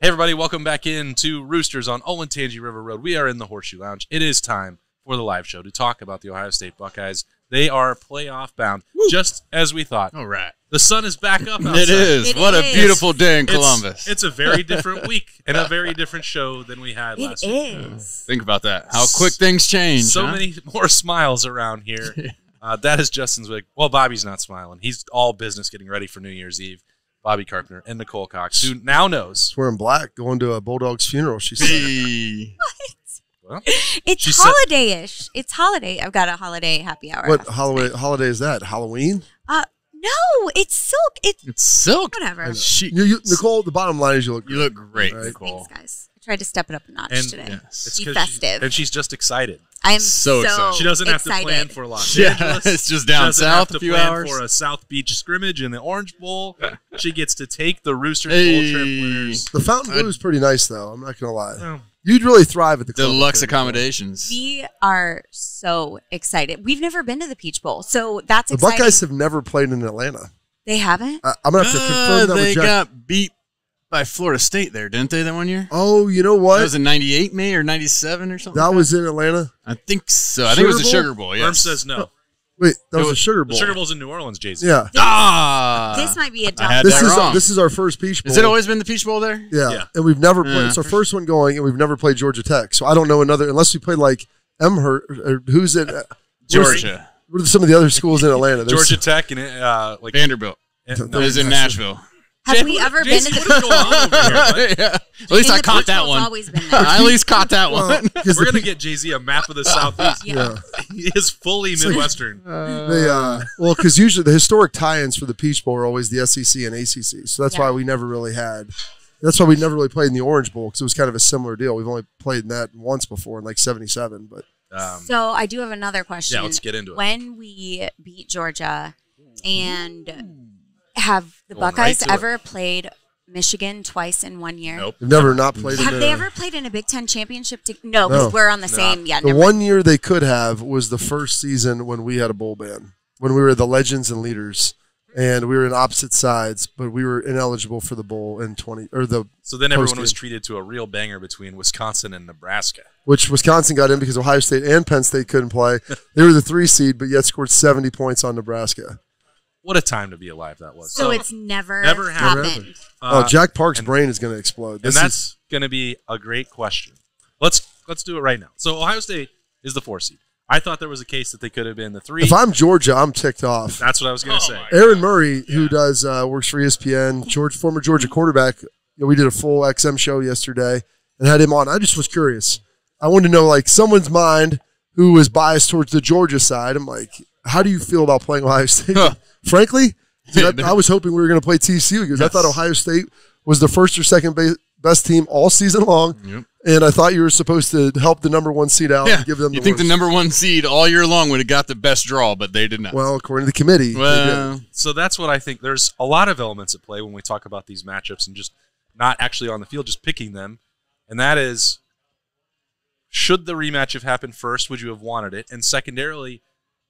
Hey, everybody, welcome back in to Roosters on Olentangy River Road. We are in the Horseshoe Lounge. It is time for the live show to talk about the Ohio State Buckeyes. They are playoff bound, just as we thought. All right. The sun is back up outside. It is. What a beautiful day in Columbus. It's a very different week and a very different show than we had last week. It is. Think about that. How quick things change. So many more smiles around here. That is Justin Zwick. Well, Bobby's not smiling. He's all business getting ready for New Year's Eve. Bobby Carpenter and Nicole Cox, who now knows. She's wearing black, going to a Bulldog's funeral, she said. Hey. Well, It's holiday-ish. It's holiday. I've got a holiday happy hour. What holiday is that? Halloween? No, it's silk. It's silk. Whatever. Nicole, the bottom line is you look great, right? Nicole. Thanks, guys. I tried to step it up a notch today. Yes. It's Be festive. and she's just excited. I am so excited. She doesn't have excited. to plan for Los Yeah, Angeles. it's just down south a few hours. For a South Beach scrimmage in the Orange Bowl. She gets to take the Roosters Bowl trip winners. The Fountain Blue is pretty nice, though. I'm not going to lie. Well, You'd really thrive at the club. Deluxe accommodations. We are so excited. We've never been to the Peach Bowl, so that's The exciting. Buckeyes have never played in Atlanta. They haven't? I'm going to have to confirm that They with Jack. got beat by Florida State there, didn't they, that one year? Oh, you know what? That was in 98, maybe, or 97 or something? That was in Atlanta? I think so. I think it was the Sugar Sugar Bowl, Herm yes. says no. Wait, that It was a was- Sugar The Bowl. Sugar Bowl's in New Orleans, Jay-Z. Yeah. This might be a I dumb. had This that is wrong. this is our first Peach Bowl. Has it always been the Peach Bowl there? Yeah. Yeah. And we've never played. Yeah. It's our first one going, and we've never played Georgia Tech. So I don't know another, unless we played like Emhart, or who's it? Georgia. What are some of the other schools in Atlanta? There's- Georgia Tech and like Vanderbilt. no, It was in Nashville. Have we ever been to Jason, the what is going on over here, bud? Yeah. At least I caught that one. Always been there. I at least caught that Well, one. 'cause We're the going to get Jay-Z a map of the Southeast. Yeah. He is fully Midwestern. well, because usually the historic tie-ins for the Peach Bowl are always the SEC and ACC, so that's why we never really had. That's why we never really played in the Orange Bowl, because it was kind of a similar deal. We've only played in that once before in like '77, but So I do have another question. Yeah, let's get into it. When we beat Georgia, and have the Going Buckeyes right to ever played Michigan twice in 1 year? Nope. we've never not played. Have in they a- ever played in a Big Ten championship? No, because No. we're on the same. Yeah, The never one year they could have was the first season when we had a bowl ban, when we were the legends and leaders, and we were in opposite sides, but we were ineligible for the bowl in So then everyone was Postgame. treated to a real banger between Wisconsin and Nebraska. which Wisconsin got in because Ohio State and Penn State couldn't play. They were the 3 seed, but yet scored 70 points on Nebraska. What a time to be alive that was. So it's never Never happened. Jack Park's brain is going to explode. And that's going to be a great question. Let's do it right now. So Ohio State is the 4 seed. I thought there was a case that they could have been the 3. If I'm Georgia, I'm ticked off. That's what I was going to say. Aaron Murray, who does works for ESPN, former Georgia quarterback. We did a full XM show yesterday and had him on. I just was curious. I wanted to know, like, someone's mind who was biased towards the Georgia side. I'm like, how do you feel about playing Ohio State? Frankly, I was hoping we were going to play TCU because I thought Ohio State was the first or second best team all season long. Yep. And I thought you were supposed to help the number 1 seed out and give them You the think the worst. number 1 seed all year long would have got the best draw, but they did not. Well, according to the committee. they Well, So that's what I think. There's a lot of elements at play when we talk about these matchups and just not actually on the field, just picking them. And that is, should the rematch have happened first, would you have wanted it? And secondarily,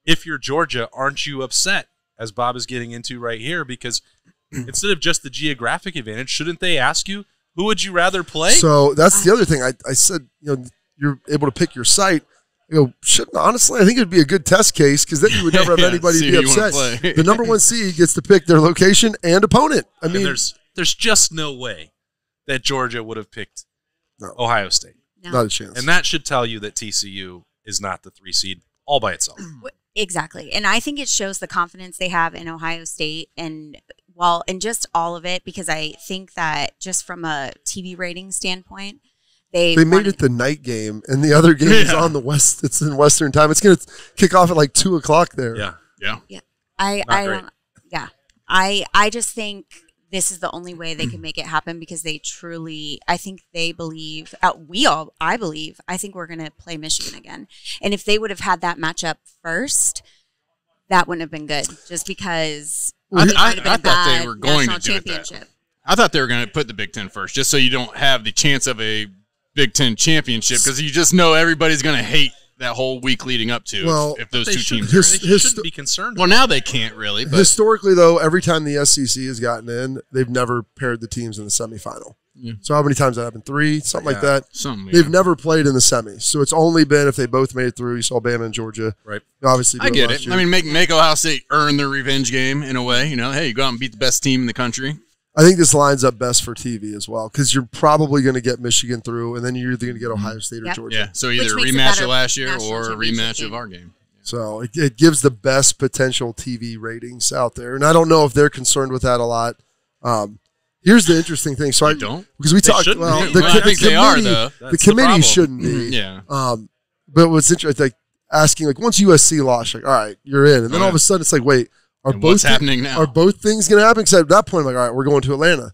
if you're Georgia, aren't you upset, as Bob is getting into right here? Because instead of just the geographic advantage, shouldn't they ask you, who would you rather play? So that's the other thing. I said, you're able to pick your site. Honestly, I think it would be a good test case because then you would never have anybody see be who you wanna upset. play. The number 1 seed gets to pick their location and opponent. I And mean, there's just no way that Georgia would have picked No. Ohio State. No. not a chance. And that should tell you that TCU is not the 3 seed all by itself. Exactly. And I think it shows the confidence they have in Ohio State and just all of it, because I think that just from a TV rating standpoint, they made it the night game, and the other game is on the West. It's in Western time. It's going to kick off at like 2:00 there. Yeah. yeah. I Not great. don't. Yeah. I just think this is the only way they can make it happen, because they truly, I think they believe, I think we're going to play Michigan again. And if they would have had that matchup first, that wouldn't have been good, just because I it might have been I a thought they bad were going to national do it that. championship. I thought they were going to put the Big Ten first, just so you don't have the chance of a Big Ten championship, because you just know everybody's going to hate that whole week leading up to if those They two shouldn't- teams. they shouldn't be concerned. Well, now they can't really. But Historically, though, every time the SEC has gotten in, they've never paired the teams in the semifinal. Yeah. So how many times that happened? 3, something like that. Something. They've never played in the semis, so it's only been if they both made it through. You saw Bama and Georgia, right? Obviously, I get last it. year. I mean, make Ohio State earn their revenge game in a way. You know, hey, you go out and beat the best team in the country. I think this lines up best for TV as well because you're probably going to get Michigan through, and then you're either going to get Ohio State or Georgia. Yeah, so either a Which makes a rematch better of last year national or a championship rematch game. of our game. So it gives the best potential TV ratings out there, and I don't know if they're concerned with that a lot. Here's the interesting thing. So don't? Because we talked. shouldn't Well, be. the, Well, I think they are, though. The That's committee problem. shouldn't be. Yeah. But what's interesting, like asking, like once USC lost, like all right, you're in, and then all of a sudden it's like, wait, are And both what's happening now? Are both things going to happen? Because at that point, I'm like, all right, we're going to Atlanta,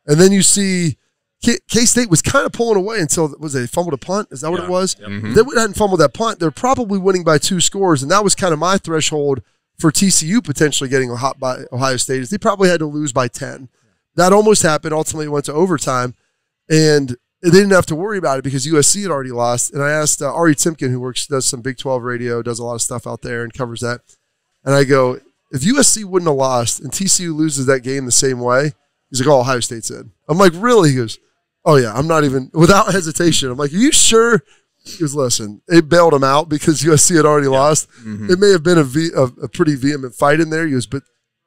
and then you see K-State was kind of pulling away until they fumbled a punt. Is that what it was? Yep. Mhm. If they hadn't fumbled that punt, they're probably winning by 2 scores, and that was kind of my threshold for TCU potentially getting a hot by Ohio State. Is they probably had to lose by 10. That almost happened. Ultimately, it went to overtime, and they didn't have to worry about it because USC had already lost. And I asked Ari Timken, who does some Big 12 radio, does a lot of stuff out there and covers that. And I go, if USC wouldn't have lost and TCU loses that game the same way, he's like, oh, Ohio State's in. I'm like, really? He goes, oh, yeah, I'm not even, without hesitation. I'm like, are you sure? He goes, listen, it bailed him out because USC had already lost. Mm-hmm. It may have been a pretty vehement fight in there. He goes, but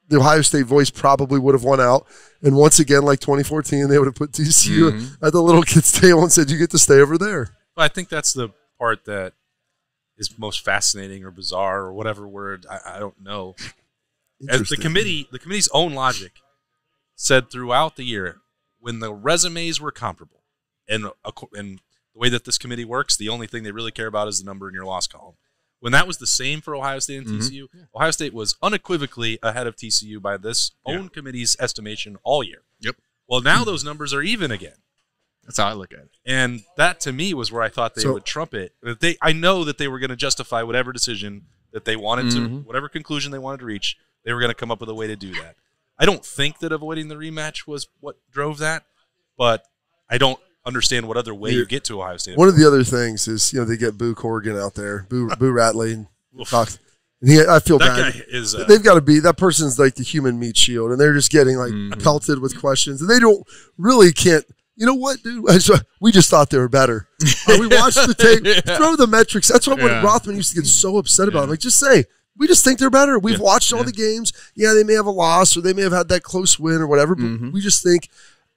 the Ohio State voice probably would have won out. And once again, like 2014, they would have put TCU at the little kid's table and said, you get to stay over there. Well, I think that's the part that is most fascinating or bizarre or whatever word, I don't know. As the committee's own logic said throughout the year, when the resumes were comparable, and the way that this committee works, the only thing they really care about is the number in your loss column. When that was the same for Ohio State and TCU, Ohio State was unequivocally ahead of TCU by this own committee's estimation all year. Yep. Well, now those numbers are even again. That's how I look at it. And that, to me, was where I thought they would trump it. I know that they were going to justify whatever decision that they wanted to, whatever conclusion they wanted to reach, they were going to come up with a way to do that. I don't think that avoiding the rematch was what drove that, but I don't understand what other way you get to Ohio State. One of the other things is, they get Boo Corrigan out there, Boo Ratley, and Cox. And I feel that bad. guy is. They've got to be, that person's like the human meat shield, and they're just getting like pelted with questions, and they can't. You know what, dude? We just thought they were better. We watched the tape. Throw the metrics. That's what Rothman used to get so upset about. I'm like, just say, we just think they're better. We've watched all the games. Yeah, they may have a loss or they may have had that close win or whatever, but we just think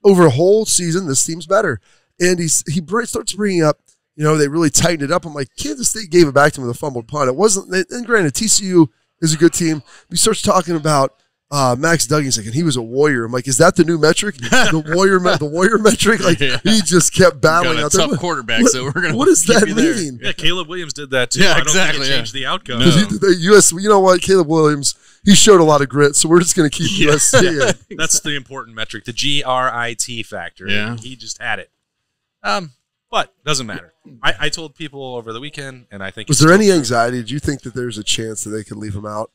over a whole season, this team's better. And he starts bringing up, they really tightened it up. I'm like, Kansas State gave it back to him with a fumbled punt. It wasn't, and granted, TCU is a good team. He starts talking about Max Duggan's like, and he was a warrior. I'm like, is that the new metric? The warrior metric? Like, he just kept battling Got a out there. tough quarterback, so we're going to What does that there. mean? Yeah, Caleb Williams did that too. Yeah, I don't exactly, think it changed the outcome. No. The you know what? Caleb Williams, he showed a lot of grit, so we're just going to keep USC in. That's the important metric, the GRIT factor. Yeah. He just had it. But doesn't matter. I told people over the weekend, and I think Was there any anxiety? Did you think that there's a chance that they could leave him out?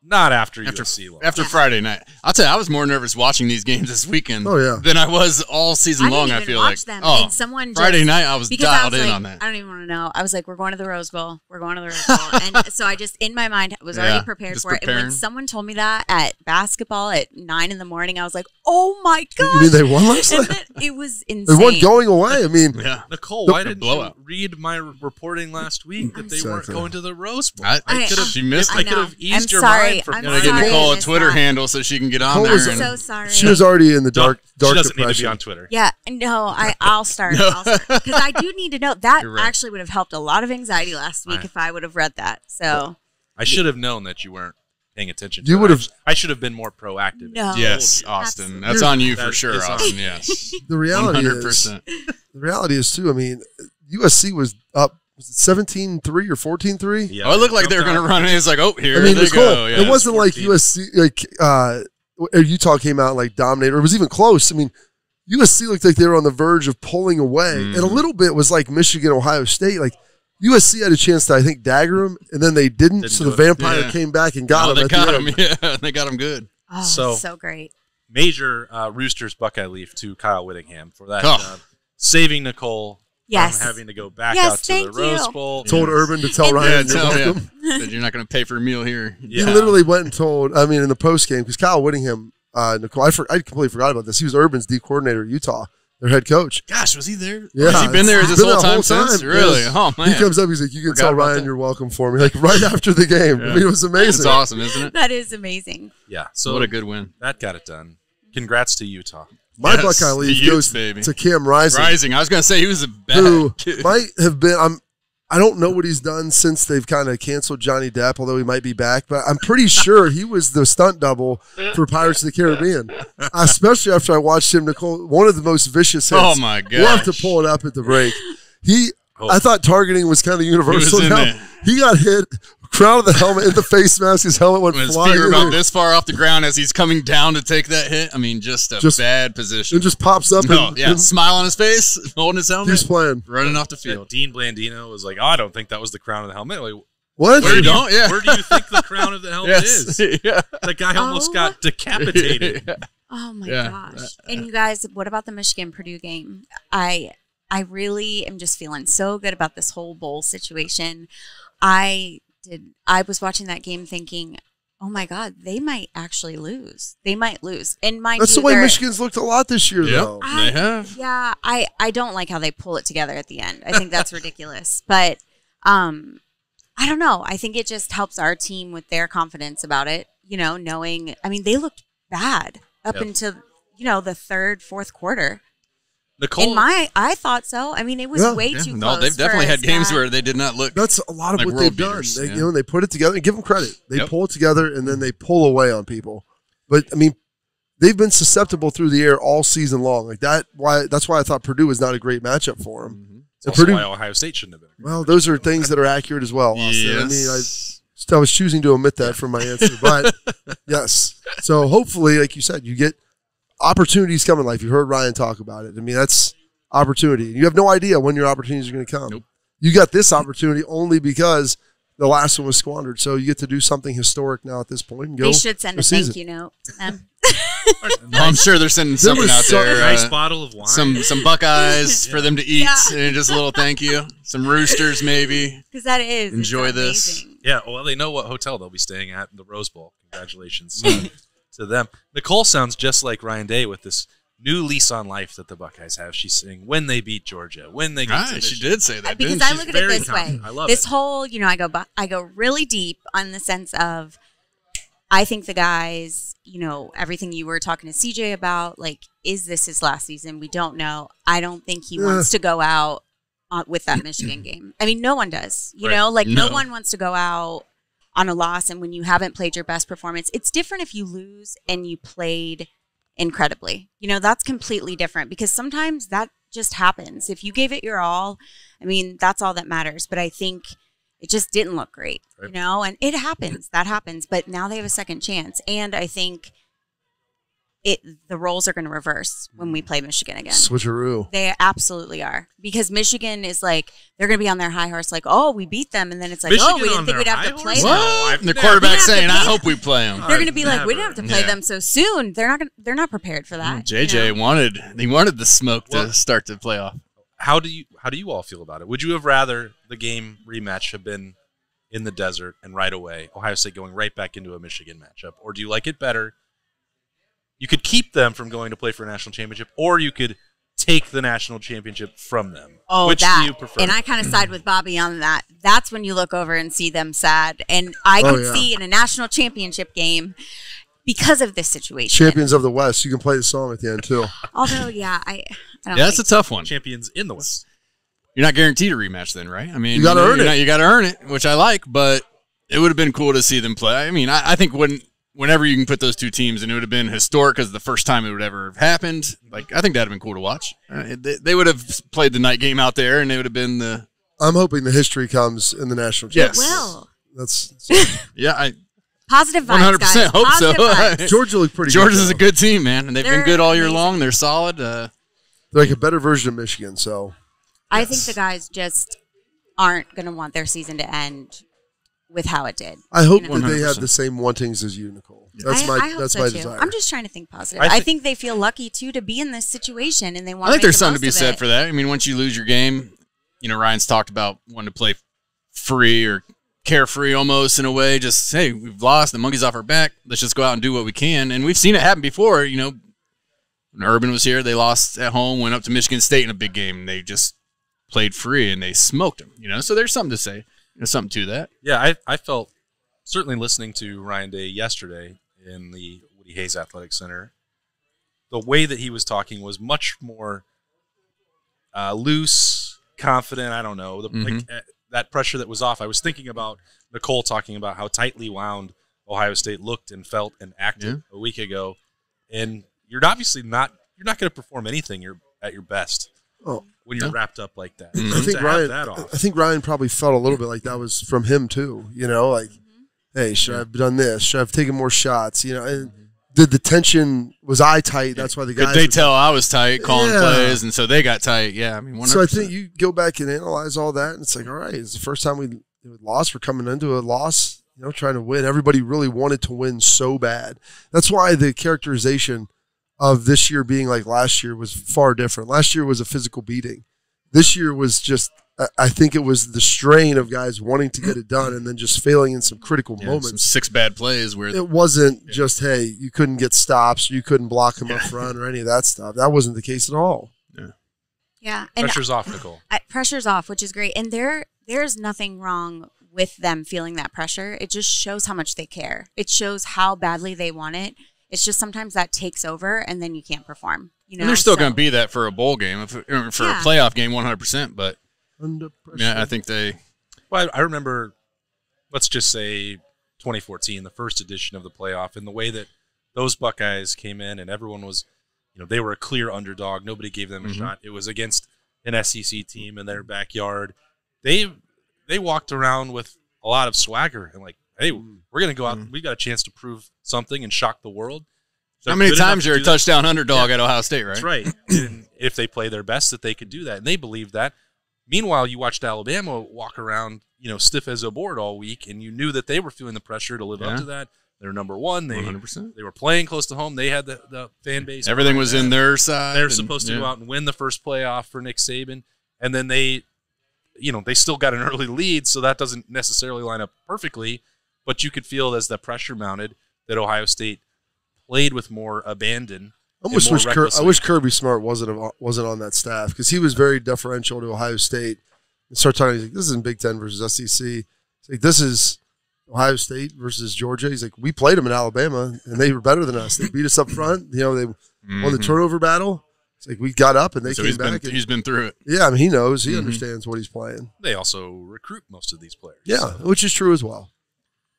Not after USC lost. After Friday night. I'll tell you, I was more nervous watching these games this weekend than I was all season long, I feel like. Them. Oh, and someone Friday night, I was dialed in like, on that. I don't even want to know. I was like, we're going to the Rose Bowl. We're going to the Rose Bowl. And so I just, in my mind, was already prepared for it. And when someone told me that at basketball at 9 in the morning, I was like, oh my gosh. You mean they won last night? It was insane. They won going away. I mean, Nicole, why didn't you read my reporting last week that they weren't going to the Rose Bowl? She missed I it. could have eased your sorry. mind from I'm Gotta get Nicole a Twitter handle so she can get on there. I'm so sorry. She was already in the dark She doesn't depression. need to be on Twitter. Yeah, no, I'll start. Because I do need to know. That actually would have helped a lot of anxiety last week if I would have read that. So I should have known that you weren't paying attention to You would have. I should have been more proactive. No. Yes, Austin. That's on you for sure, Austin. Yes. The reality 100%. The reality is, too, I mean, USC was up 17-3 or 14-3. Yeah, Oh, it looked like they were going to run, and it's like, oh, here I mean, they it's go. cool. Yeah. It wasn't like 14. USC, or Utah came out and like dominated, or it was even close. I mean, USC looked like they were on the verge of pulling away, and a little bit was like Michigan, Ohio State. Like USC had a chance to, I think, dagger them, and then they didn't. So the vampire came back and got them. They got him. Yeah, they got him good. Oh, so great. Major Roosters Buckeye leaf to Kyle Whittingham for that saving Nicole. Yes. From having to go back out to the Rose Bowl. Told Urban to tell Ryan you're welcome. That you're not going to pay for a meal here. He literally went and told, I mean, in the post game, because Kyle Whittingham, Nicole, I completely forgot about this. He was Urban's D coordinator at Utah, their head coach. Gosh, was he there? Yeah, has he been there this whole time since? Really? Yes. Oh man! He comes up, he's like, "You can Forgot tell about Ryan that. you're welcome for me." Like right after the game. Yeah. I mean, it was amazing. It's awesome, isn't it? That is amazing. Yeah. So What a good win. that got it done. Congrats to Utah. My Yes, Buckeye the lead Utes, goes baby. to Cam Rising, Rising. I was going to say he was a bad who kid. might have been. I don't know what he's done since they've kind of canceled Johnny Depp, although he might be back. But I'm pretty sure he was the stunt double for Pirates of the Caribbean, especially after I watched him, Nicole, one of the most vicious hits. Oh, my gosh. We'll have to pull it up at the break. I thought targeting was kind of universal. He was in there. He got hit, crown of the helmet, in the face mask. His helmet went When his flying. feet were in about there. this far off the ground as he's coming down to take that hit. I mean, just a bad position. It just pops up. No, and, yeah, smile on his face, holding his helmet, he's playing. running off the Yeah, field. Dean Blandino was like, "Oh, I don't think that was the crown of the helmet." Like, What? Where you don't? Yeah. Where do you think the crown of the helmet is? yeah. The guy almost Oh. got decapitated. Oh my Yeah. gosh. And you guys, what about the Michigan Purdue game? I really am just feeling so good about this whole bowl situation. I was watching that game thinking, oh my God, they might actually lose. They might lose. And mind That's you, the way they're- Michigan's looked a lot this year, though. They have. Yeah, I don't like how they pull it together at the end. I think that's ridiculous. But I don't know. I think it just helps our team with their confidence about it, knowing, I mean, they looked bad up until, the third, fourth quarter. Nicole, I thought so. I mean, it was way too close. No, they've definitely for had us games that- where they did not look. That's a lot of Like what world they've done. beaters, They, yeah. they put it together and give them credit. They Yep. pull it together and then they pull away on people. But I mean, they've been susceptible through the air all season long. Like that. That's why I thought Purdue was not a great matchup for them. Mm-hmm. it's And also Purdue. why Ohio State shouldn't have been. Well, those are things that are accurate as well, Austin. I mean, Yes. I was choosing to omit that from my answer, but yes. So hopefully, like you said, you get opportunities come in life. You heard Ryan talk about it. I mean, that's opportunity. You have no idea when your opportunities are going to come. Nope. You got this opportunity only because the last one was squandered. So you get to do something historic now at this point. And go They should send a this season. thank you note to them. I'm sure they're sending something was out so- there. Nice bottle of wine. Some Buckeyes for them to eat, Yeah. and just a little thank you. Some Roosters, maybe. Because that is. it's Enjoy this. amazing. Yeah, well, they know what hotel they'll be staying at in the Rose Bowl. Congratulations to them. Nicole sounds just like Ryan Day with this new lease on life that the Buckeyes have. She's saying when they beat Georgia, when they get to Right, she Michigan. did say that. Because didn't I she? look at it very this way. confident. I love this it. whole, I go really deep on the sense of, I think the guys, everything you were talking to CJ about, like, is this his last season? We don't know. I don't think he wants to go out with that Michigan game. I mean, no one does. Right. No No. one wants to go out on a loss, and when you haven't played your best performance, it's different if you lose and you played incredibly. That's completely different because sometimes that just happens. If you gave it your all, I mean, that's all that matters. But I think it just didn't look great, Right. and it happens. That happens. But now they have a second chance, and I think the roles are going to reverse when we play Michigan again. Switcheroo. They absolutely are, because Michigan is like, they're going to be on their high horse, like, oh, we beat them, and then it's like, Michigan oh, we didn't on think their we'd have high to play horse? them. No, I've The never- quarterback We have to saying, "I play hope we play them." They're going to be like, we Never. didn't have to play Yeah. them so soon. They're not prepared for that. JJ wanted the smoke Well- to start the playoff. How do you all feel about it? Would you have rather the game rematch have been in the desert and right away, Ohio State going right back into a Michigan matchup? Or do you like it better? You could keep them from going to play for a national championship, or you could take the national championship from them. Oh, Which that. do you prefer? And I kind of side with Bobby on that. That's when you look over and see them sad. And I Oh, could yeah. see in a national championship game, because of this situation. Champions of the West. You can play the song at the end, too. Although, yeah, I don't Yeah, that's a like tough one. Champions in the West. You're not guaranteed a rematch then, right? I mean, You gotta earn it. You got to earn it, which I like, but it would have been cool to see them play. I mean, I think whenever you can put those two teams, and it would have been historic because the first time it would ever have happened. Like, I think that'd have been cool to watch. They would have played the night game out there, and it would have been the I'm hoping the history comes in the national Yes. championship. Well, That's yeah. positive vibes, 100% guys. hope so. Positive vibes. Georgia looked pretty Georgia's good. a good team, man, and they've been They're good all year amazing. long. They're solid. They're like a better version of Michigan, so I think the guys just aren't going to want their season to end with how it did. I hope You know? that they have 100%. the same wantings as you, Nicole. That's I my hope that's so my too. desire. I'm just trying to think positive. I I think- think they feel lucky too to be in this situation, and they want. I think to make there's the something to most be of said it. for that. I mean, once you lose your game, Ryan's talked about wanting to play free or carefree almost in a way. Just, hey, we've lost. The monkey's off our back. Let's just go out and do what we can. And we've seen it happen before. You know, when Urban was here, they lost at home, went up to Michigan State in a big game, and they just played free, and they smoked them. You know, so there's something to say. There's something to that. Yeah, I felt, certainly listening to Ryan Day yesterday in the Woody Hayes Athletic Center, the way that he was talking was much more loose, confident. I don't know. That pressure that was off. I was thinking about Nicole talking about how tightly wound Ohio State looked and felt and acted a week ago. And you're obviously not – you're not going to perform anything at your best when you're wrapped up like that. I think Ryan probably felt a little bit like that was from him too. You know, like, hey, should I have done this? Should I have taken more shots? You know, and did the tension – was I tight? That's why the guys – Could they tell I was tight calling plays, and so they got tight? Yeah, I mean, 100%. So I think you go back and analyze all that, and it's like, all right, it's the first time we lost. We're coming into a loss, you know, trying to win. Everybody really wanted to win so bad. That's why the characterization of this year being like last year was far different. Last year was a physical beating. This year was just – I think it was the strain of guys wanting to get it done and then just failing in some critical moments. Some 6 bad plays where it wasn't just, hey, you couldn't get stops, you couldn't block him up front or any of that stuff. That wasn't the case at all. Yeah. And pressure's off, Nicole. Pressure's off, which is great. And there's nothing wrong with them feeling that pressure. It just shows how much they care. It shows how badly they want it. It's just sometimes that takes over and then you can't perform. You know, and they're still going to be that for a bowl game, for a playoff game, 100%. But under pressure. Yeah, I think they. Well, I remember, let's just say 2014, the first edition of the playoff, and the way that those Buckeyes came in and everyone was, you know, they were a clear underdog. Nobody gave them a shot. It was against an SEC team in their backyard. They walked around with a lot of swagger and like, hey, we're going to go out. We've got a chance to prove something and shock the world. How many times you're a touchdown underdog at Ohio State, right? That's right. And if they play their best, that they could do that. And they believed that. Meanwhile, you watched Alabama walk around, you know, stiff as a board all week, and you knew that they were feeling the pressure to live up to that. They're number one. 100%. They were playing close to home. They had the fan base. Everything was in their side. They're supposed to go out and win the first playoff for Nick Saban. And then they still got an early lead, so that doesn't necessarily line up perfectly. But you could feel as the pressure mounted that Ohio State played with more abandon. I wish Kirby Smart wasn't on that staff because he was very deferential to Ohio State. And start talking, he's like, this isn't Big Ten versus SEC. He's like, this is Ohio State versus Georgia. He's like, we played them in Alabama, and they were better than us. They beat us up front. You know, they won the turnover battle. It's like we got up, and they came back. He's been through it. Yeah, I mean, he knows. He understands what he's playing. They also recruit most of these players. Yeah, so which is true as well.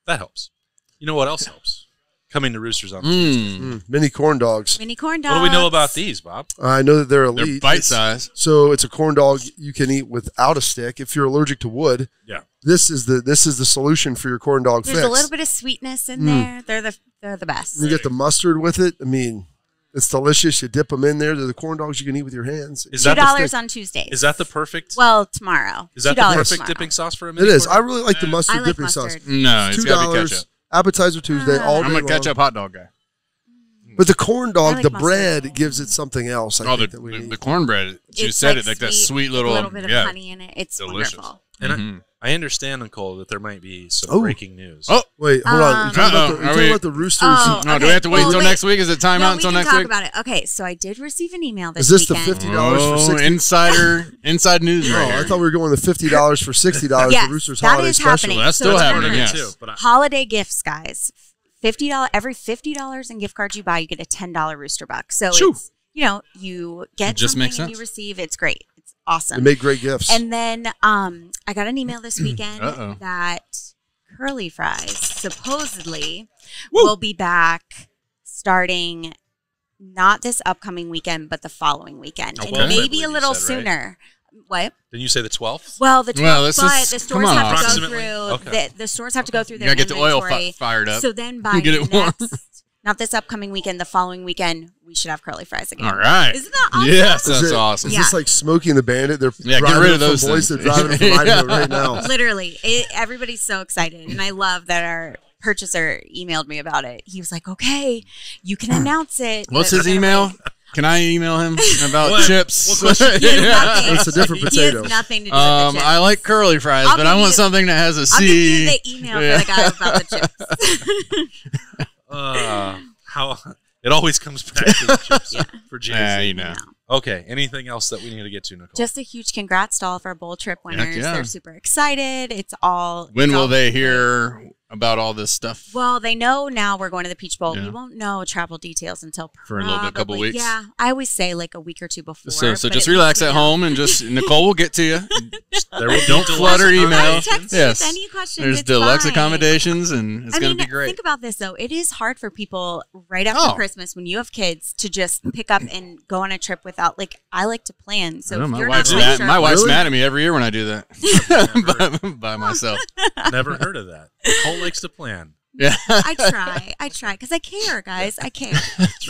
That helps. You know what else helps? Coming to Roosters on Tuesday. Mini corn dogs. Mini corn dogs. What do we know about these, Bob? I know that they're elite. They're bite size. So it's a corn dog you can eat without a stick. If you're allergic to wood, this is the solution for your corn dog There's fix. a little bit of sweetness in there. They're the best. You get the mustard with it. I mean, it's delicious. You dip them in there. They're the corn dogs you can eat with your hands. Is that $2 on Tuesdays. Is that the perfect? Well, tomorrow. Is that the perfect dipping sauce for a mini It is. corn? I really like the mustard dipping sauce. No, it's got to be ketchup. Appetizer Tuesday all day I'm a long. ketchup hot dog guy. But the corn dog, like the mustard. bread gives it something else. I think that we need. The cornbread. You said it like that sweet little. A little bit of honey in it. It's delicious. Wonderful. And I understand, Nicole, that there might be some breaking news. Oh, wait, hold on. You're talking about the Roosters. No, do we have to wait until next week? Is it timeout until next week? We can talk about it. Okay, so I did receive an email this weekend. Is this weekend. the $50 for $60? Inside news right here. I thought we were going the $50 for $60 yes, for Roosters that holiday is special. happening. That's still happening, yes. Too, Holiday gifts, guys. Every $50 in gift cards you buy, you get a $10 Rooster Buck. So it's, you get something and you receive. It's great. It's awesome. They make great gifts. And then I got an email this weekend that Curly Fries supposedly will be back starting not this upcoming weekend, but the following weekend. And maybe a little sooner. What? Didn't you say the 12th? Well, the 12th, but the stores have to go through. Okay. The stores have to go through their You gotta get the oil inventory. fired up. So then by not this upcoming weekend, the following weekend, we should have Curly Fries again. All right. Isn't that awesome? Yes, that's awesome. Is this like Smoking the Bandit? They're get rid of those boys. things. They're driving from Idaho right now. Literally, everybody's so excited, and I love that our purchaser emailed me about it. He was like, "Okay, you can announce it." What's his email? Can I email him about What? chips? What question? He has nothing. It's a different He potato. has nothing to do with the chips. I like curly fries, I'll but I give want you- something that has a I'll give C. you the email for the guy about the chips. How it always comes back to the chips for Jay. Yeah, you know. Okay. Anything else that we need to get to, Nicole? Just a huge congrats to all of our bowl trip winners. yeah. They're super excited. It's all. When it's will all they great. hear about all this stuff? Well, they know now we're going to the Peach Bowl. Yeah. We won't know travel details until For a little bit, couple probably- weeks? Yeah, I always say like a week or two before. So but just at relax least at we know. home and just Nicole will get to you. There will Don't be flood her deluxe email. I'll accommodations. text you Yes. with any questions. There's it's deluxe fine. accommodations, and it's I going mean, to be great. think about this though. It is hard for people right after Oh. Christmas when you have kids to just pick up and go on a trip without. Like I like to plan, so I know, if my you're wife's not mad. sure, My wife's Really? mad at me every year when I do that by myself. Never heard of that. Nicole likes to plan. Yeah. I try because I care, guys. I care.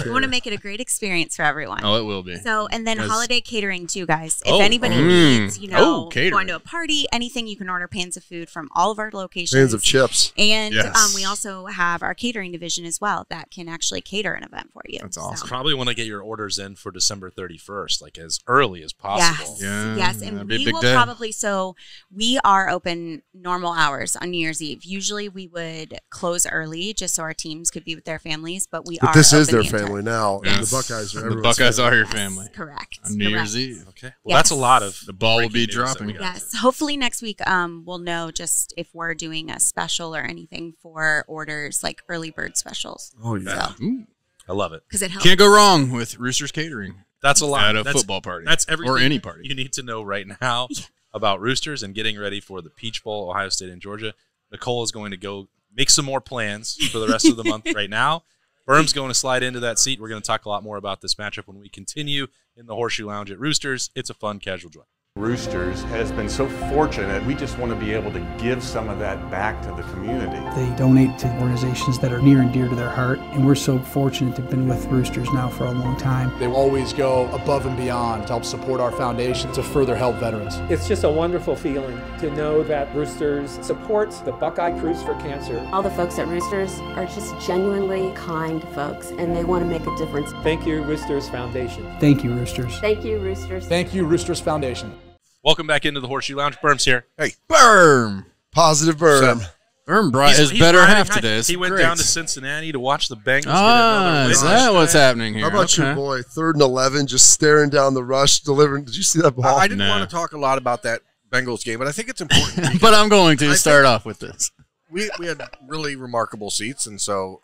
We want to make it a great experience for everyone. Oh, it will be. So, and then Yes. holiday catering too, guys. If Oh, anybody mm. needs, Catering. going to a party, anything, you can order pans of food from all of our locations. Hands of chips. And Yes. we also have our catering division as well that can actually cater an event for you. That's awesome. Probably want to get your orders in for December 31st, like as early as possible. Yes. Yeah, Yes. that'd And be a we big will day. probably, so we are open normal hours on New Year's Eve. Usually we would close early just so our teams could be with their families, but we But are this is open their the entire- family now. Yeah. And the Buckeyes are The everyone's Buckeyes family. are your Yes, family Correct. on New Year's Correct. Eve. Okay. Well, that's a Yes. lot of The ball will breaking be news that dropping. we got. Yes. Hopefully next week we'll know just if we're doing a special or anything for orders like early bird specials. Oh, yeah. So, Ooh. I love it. because it helps. Can't go wrong with Rooster's Catering That's a lot. at a That's- football party. That's everything or any party. you need to know right now about Roosters and getting ready for the Peach Bowl, Ohio State and Georgia. Nicole is going to go make some more plans for the rest of the month right now. Berm's going to slide into that seat. We're going to talk a lot more about this matchup when we continue in the Horseshoe Lounge at Roosters. It's a fun, casual drive. Roosters has been so fortunate. We just want to be able to give some of that back to the community. They donate to organizations that are near and dear to their heart, and we're so fortunate to have been with Roosters now for a long time. They always go above and beyond to help support our foundation to further help veterans. It's just a wonderful feeling to know that Roosters supports the Buckeye Cruise for Cancer. All the folks at Roosters are just genuinely kind folks, and they want to make a difference. Thank you, Roosters Foundation. Thank you, Roosters. Thank you, Roosters. Thank you, Roosters Foundation. Welcome back into the Horseshoe Lounge. Berm's here. Berm. Positive Berm. Berm brought his He's better riding half high. today. It's He went great. down to Cincinnati to watch the Bengals. get Ah, another is win. that what's happening here? How about Okay. your boy, 3rd and 11, just staring down the rush, delivering? Did you see that ball? I didn't No. want to talk a lot about that Bengals game, but I think it's important. But I'm going to I start think- off with this. we had really remarkable seats, and so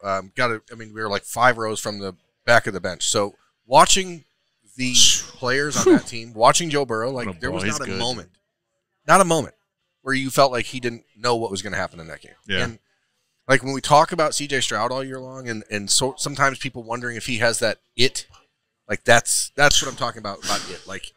we were like 5 rows from the back of the bench. So watching the players on that team, watching Joe Burrow, Oh, like there was boy, he's not a good. moment where you felt like he didn't know what was going to happen in that game. Yeah. And like when we talk about CJ Stroud all year long, and so sometimes people wondering if he has that it, like that's what I'm talking about it. Like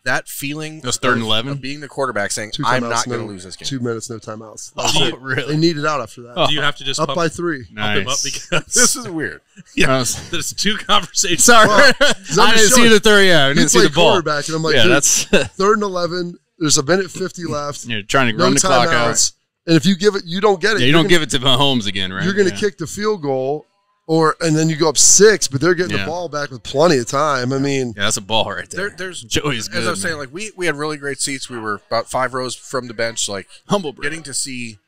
that feeling Those 3rd and 11? of being the quarterback saying, 2 I'm timeouts, not going to no- lose this game. 2 minutes, no timeouts. Oh, They really? needed out after that. Do you have to just Up pump, by 3. pump him up Nice. because This is weird. yeah, Nice. there's 2 conversations. Sorry. Well, I I'm didn't just see showing- the third. Yeah, I He didn't see played the ball. quarterback, and I'm like, Yeah, dude, that's 3rd and 11. There's a minute 50 left. you're trying to No run the clock out. timeouts. And if you give it, you don't get it. Yeah, you don't give it to Mahomes again, right? You're going to Yeah. kick the field goal, and then you go up 6, but they're getting Yeah. the ball back with plenty of time. I mean, Yeah, that's a ball right there. There's Joey's good. as I was saying, man. like we had really great seats. We were about 5 rows from the bench, like humble brag. getting to see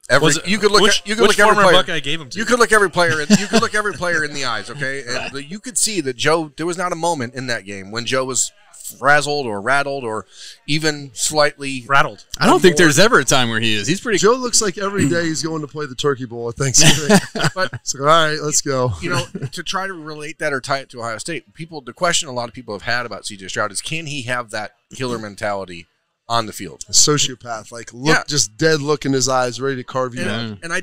every. Was it- You could look. which, You could which look every former player. Buckeye gave him to You could look every player. You could look every player in the eyes. Okay, and you could see that Joe. There was not a moment in that game when Joe was frazzled or rattled or even slightly rattled. I don't think there's ever a time where he is. He's pretty. Joe looks like every day he's going to play the Turkey Bowl at Thanksgiving. But it's like, all right, let's go. you know, to try to relate that or tie it to Ohio State, the question a lot of people have had about CJ Stroud is, can he have that killer mentality on the field? A sociopath, just dead look in his eyes, ready to carve you up. And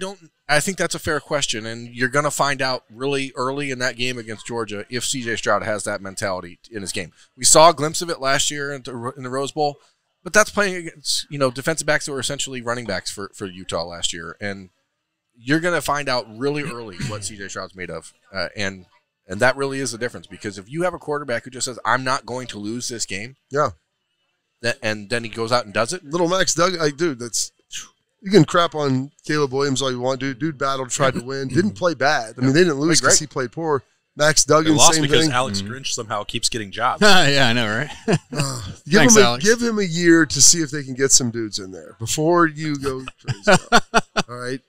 I think that's a fair question, and you're going to find out really early in that game against Georgia if C.J. Stroud has that mentality in his game. We saw a glimpse of it last year in the Rose Bowl, but that's playing against defensive backs that were essentially running backs for Utah last year, and you're going to find out really early what C.J. Stroud's made of, and that really is the difference, because if you have a quarterback who just says, I'm not going to lose this game, and then he goes out and does it. Little Max Doug, dude, you can crap on Caleb Williams all you want, dude. Dude battled, tried to win, didn't play bad. I mean, they didn't lose because he played poor. Max They Duggan, lost same because thing. Alex Grinch somehow keeps getting jobs. Yeah, I know, right? Thanks, Alex. Give him a year to see if they can get some dudes in there before you go crazy. All right.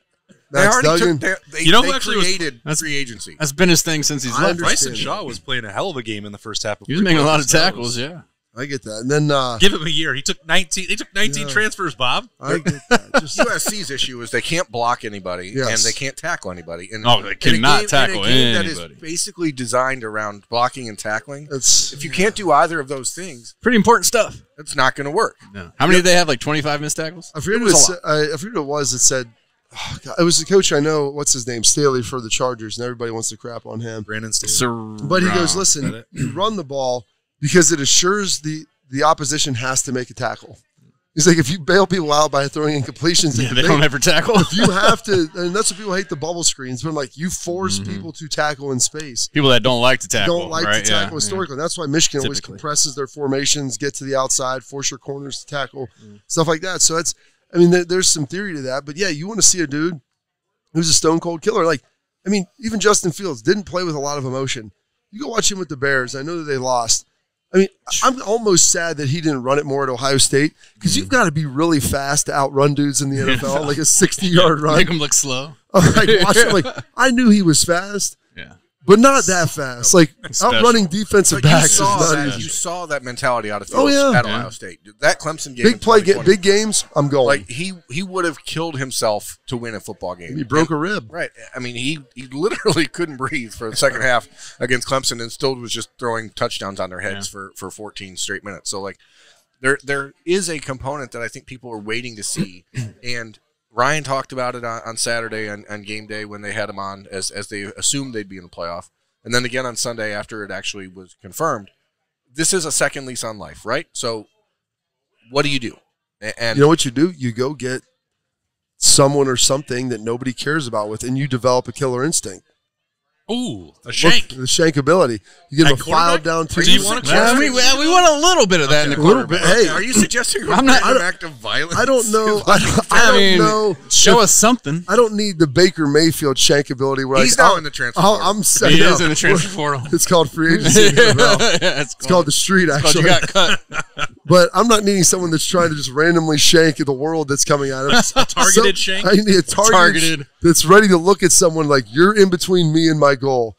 They Max already Duggan. took. They who actually created free agency. That's been his thing since he's left. Bryson Shaw was playing a hell of a game in the first half. He was making a lot of tackles, yeah. I get that. And then Give him a year. He took 19. They took 19 transfers, Bob. I get that. Just, USC's issue is they can't block anybody and they can't tackle anybody. And they cannot tackle that anybody. is basically designed around blocking and tackling. it's If you can't do either of those things, Pretty important stuff. it's not going to work. No. How many did they have? Like 25 missed tackles? I forget what I forget what it was. It said, oh, God, it was the coach I know. What's his name? Staley for the Chargers, and everybody wants to crap on him. Brandon Staley. But he goes, listen, you run the ball because it assures the opposition has to make a tackle. He's like, if you bail people out by throwing incompletions, they don't ever tackle. If you have to, and that's what people hate the bubble screens. But I'm like, you force people to tackle in space. People that don't like to tackle. Don't like to tackle historically. That's why Michigan always compresses their formations, get to the outside, force your corners to tackle, stuff like that. So that's, I mean, there's some theory to that. But yeah, you want to see a dude who's a stone cold killer. Like, I mean, even Justin Fields didn't play with a lot of emotion. You go watch him with the Bears. I know that they lost. I mean, I'm almost sad that he didn't run it more at Ohio State because you've got to be really fast to outrun dudes in the NFL, like a 60-yard run. Make him look slow. Watch him, like, I knew he was fast. Yeah. But not that fast. Like, outrunning defensive backs is not easy. You saw that mentality out of Fields at Ohio State. That Clemson game. Big play, big games, I'm going. Like, he would have killed himself to win a football game. He broke a rib. Right. I mean, he literally couldn't breathe for the second half against Clemson and still was just throwing touchdowns on their heads for 14 straight minutes. So, like, there is a component that I think people are waiting to see. And Ryan talked about it on Saturday on game day when they had him on as they assumed they'd be in the playoff. And then again on Sunday after it actually was confirmed. This is a second lease on life, right? So what do you do? And you know what you do? You go get someone or something that nobody cares about with, and you develop a killer instinct. Ooh, a shank. The shank ability. You get him a file down to you want to we want a little bit of that in the quarterback. Hey, are you suggesting an act of violence? I don't know. I don't know. Show us something. I don't need the Baker Mayfield shank ability. Where he's now in the transfer portal. I'm set. He is in the transfer portal. It's called free agency. It's called the street, actually. You got cut. But I'm not needing someone that's trying to just randomly shank the world that's coming at him. Targeted shank? I need a targeted that's ready to look at someone like, you're in between me and my goal.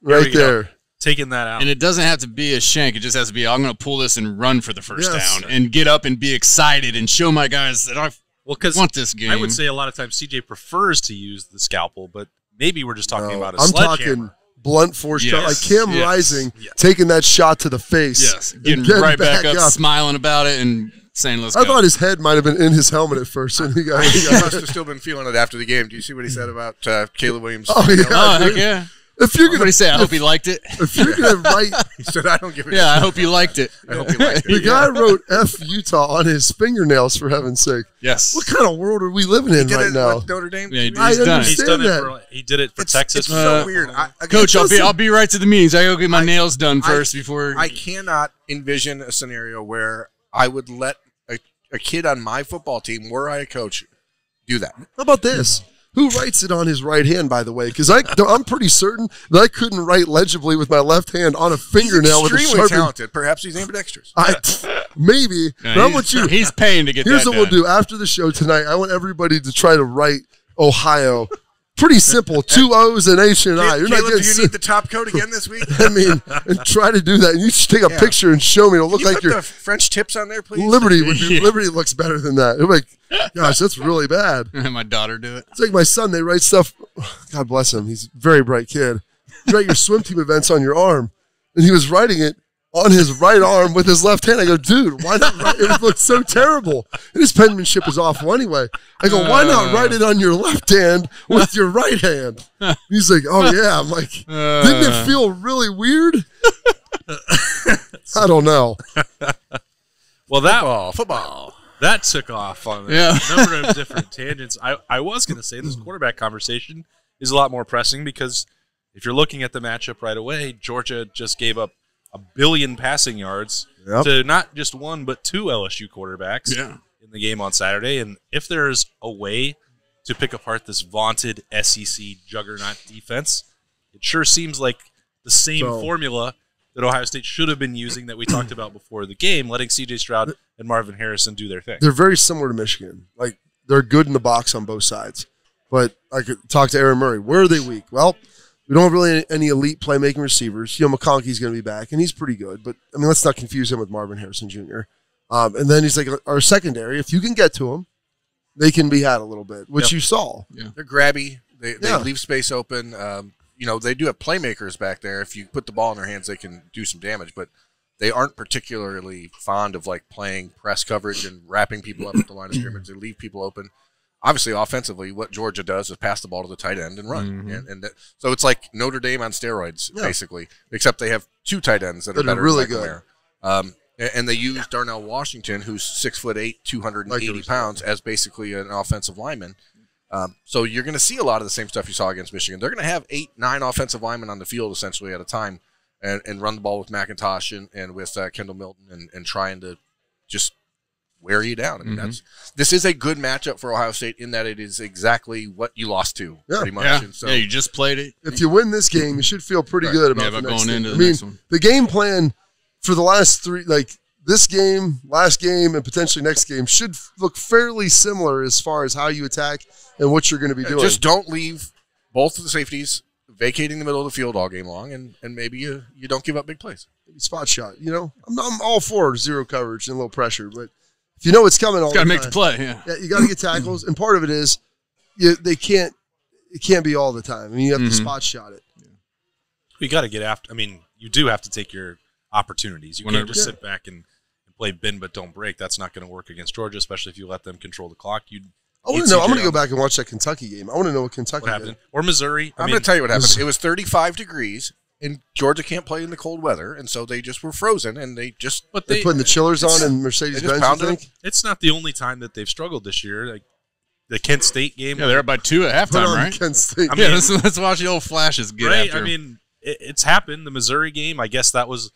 Right there. Taking that out. And it doesn't have to be a shank. It just has to be, I'm going to pull this and run for the first down and get up and be excited and show my guys that I want this game. I would say a lot of times CJ prefers to use the scalpel, but maybe we're just talking about a I'm sledgehammer. talking blunt force shot, like Cam Rising taking that shot to the face. Yes, getting right back up, smiling about it and saying, let's go. I thought his head might have been in his helmet at first. And he must have still been feeling it after the game. Do you see what he said about Caleb Williams? Oh, yeah. Heck yeah. If you're gonna say, I hope he liked it. If you're gonna write, he said, I don't give a shit. I hope you liked it. I hope you liked it. The guy wrote F Utah on his fingernails, for heaven's sake. Yes. What kind of world are we living in right now? With Notre Dame? Yeah, I understand that. He did it for Texas. It's so weird. Coach, I'll be right to the meetings. I go get my nails done first before. I cannot envision a scenario where I would let a kid on my football team, were I a coach, do that. How about this? Who writes it on his right hand, by the way? Because I'm pretty certain that I couldn't write legibly with my left hand on a fingernail with a extremely sharpie. talented. Perhaps he's ambidextrous. Maybe. No, but I want you. He's paying to get Here's that what we'll done. do after the show tonight. I want everybody to try to write Ohio. Pretty simple. 2 O's and H and I. You're Caleb, not getting do you need the top coat again this week? I mean, and try to do that. And you should take a picture and show me. It'll look Can you like put your the French tips on there, please. Liberty. Liberty looks better than that. It'll be like, gosh, that's really bad. My daughter do it. It's like my son. They write stuff. God bless him. He's a very bright kid. You write your swim team events on your arm, and he was writing it on his right arm with his left hand. I go, dude, why not write it? It looks so terrible. And his penmanship is awful anyway. I go, why not write it on your left hand with your right hand? He's like, oh, yeah. I'm like, didn't it feel really weird? I don't know. Well, football. That took off on a number of different tangents. I was going to say this quarterback conversation is a lot more pressing because if you're looking at the matchup right away, Georgia just gave up 1 billion passing yards to not just one but 2 LSU quarterbacks in the game on Saturday. And if there's a way to pick apart this vaunted SEC juggernaut defense, It sure seems like the same formula that Ohio State should have been using that we talked about before the game, letting C.J. Stroud and Marvin Harrison do their thing. They're very similar to Michigan. Like, they're good in the box on both sides. But I could talk to Aaron Murray. Where are they weak? Well, we don't have really any elite playmaking receivers. McConkey's going to be back, and he's pretty good. But, I mean, let's not confuse him with Marvin Harrison Jr. And then he's like, our secondary, if you can get to him, they can be had a little bit, which you saw. Yeah. They're grabby. They leave space open. They do have playmakers back there. If you put the ball in their hands, they can do some damage. But they aren't particularly fond of, like, playing press coverage and wrapping people up at the line of scrimmage. They leave people open. Obviously, offensively, what Georgia does is pass the ball to the tight end and run. Mm-hmm. So it's like Notre Dame on steroids, basically, except they have two tight ends that are better really than good. And they use Darnell Washington, who's 6'8", 280 pounds, as basically an offensive lineman. So you're going to see a lot of the same stuff you saw against Michigan. They're going to have 8-9 offensive linemen on the field essentially at a time and run the ball with McIntosh and with Kendall Milton and trying to just wear you down. I mean, this is a good matchup for Ohio State in that it is exactly what you lost to, pretty much. Yeah. And so, you just played it. If you win this game, you should feel pretty good about the next going into game. the next one. The game plan for the last three, like this game, last game, and potentially next game, should look fairly similar as far as how you attack and what you're going to be doing. Just don't leave both of the safeties vacating the middle of the field all game long, and maybe you don't give up big plays. Maybe spot shot. I'm all for zero coverage and low pressure, but if you know it's coming, all got to make the play. Yeah, you got to get tackles, and part of it is it can't be all the time. I mean, you have to spot shot it. You got to get after. I mean, you do have to take your opportunities. You can't just sit back and play bend but don't break. That's not going to work against Georgia, especially if you let them control the clock. I want to know. I'm going to go back and watch that Kentucky game. I want to know what Kentucky happened. Or Missouri. I'm going to tell you what happened. It was 35 degrees, and Georgia can't play in the cold weather, and so they just were frozen, and they just – They're putting the chillers on in Mercedes-Benz, you think? It's not the only time that they've struggled this year. Like the Kent State game. Yeah, they're up by 2 at halftime, right? Kent State. I mean, let's watch the old flashes get after them. I mean, it's happened. The Missouri game, I guess that was